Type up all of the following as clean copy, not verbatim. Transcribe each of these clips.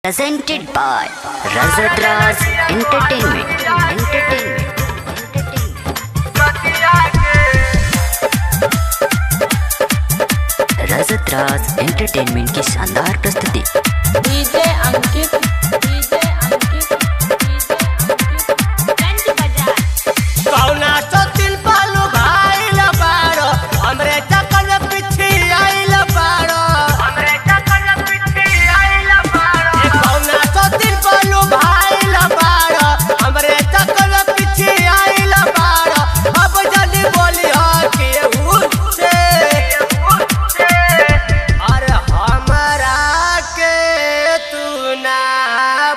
presented by Razatraz Entertainment. Razatraz Entertainment की शानदार प्रस्तुति। डीजे अंकित कौना तो दिल पालू भाईल बाड़ो हमरे चकल पिछी आइल बाड़ो कौना तो दिल पालू भाईल बाड़ो हमरे चकल पिछी आइल बाड़ो अब जल्दी बोली हो केहू से अरे हमरा के तू ना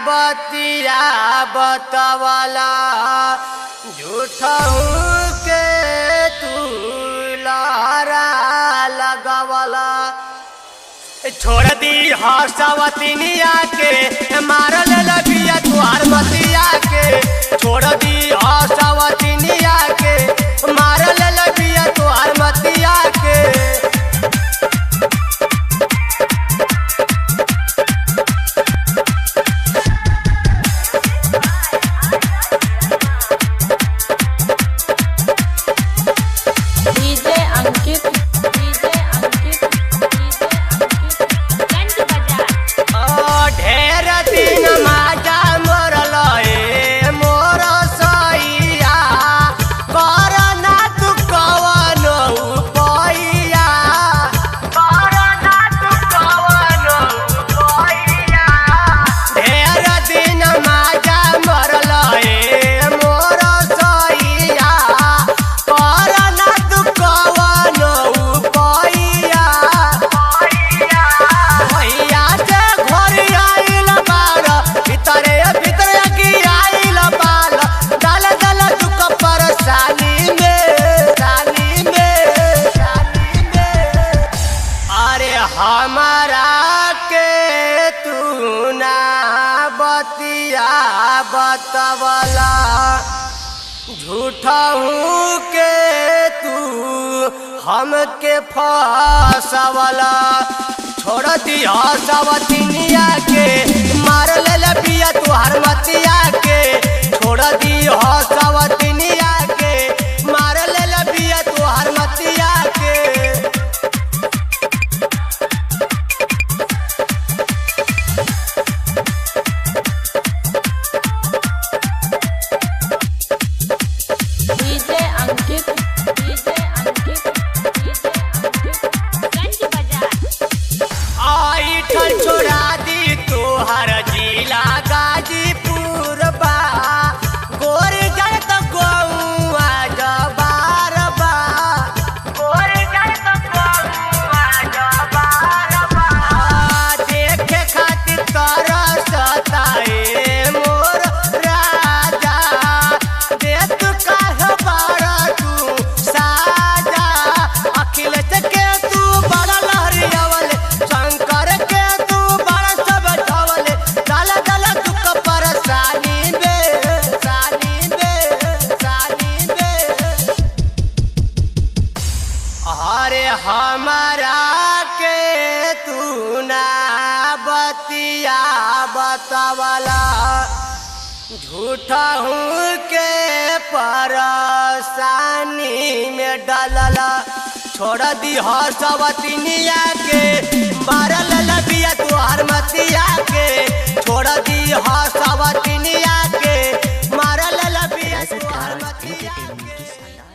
बतिया बतवला झूठा के तू लारा लगवला छोड़ दी हर्षवतिनिया के मारल लगिया तुहार मतिया के छोड़ दी हर्षवतिनिया के मारल लगिया तुहार मतिया के डीजे अंकित ढेर दिन माजा मरल ए मोर सैया करना तू कवन उपैया ढेर दिन माजा मरल ए मोर सैया करना तू कवन उपैया भैया से घर आइल बार भीतरे गिराइल बाल दल दल दुख परेशानी में अरे हमारा के तू ना बतिया बतवला झूठा के तू हमके फसवला छोड़ दिया सवतिनिया के मार ले पिया तुहार मतिया के छोड़ दिया सवतिनिया के मार ले पिया तुहार मतिया के डीजे अंकित आई ठल छोड़ा दी तोहर जिला गाजीपुर बा गोर जाए तो गौआ जबार बा देखे खातिर तरसता ए मोर राजा दे तू काहे बाड़ा तू साजा अखिलेश के तू बड़ा लहरियावल शंकर के तू बड़ा सब छवल दल दल दुख परेशानी में अरे हमारा के तू ना बतिया बतवला झूठा के परेशानी में डालला छोड़ दी हर्षवतिनिया के मारल लगिया तुहार मतिया के छोड़ दी हर्षवतिनिया के मारल लगिया तुहार Razatraz मतिया Entertainment के की शानदार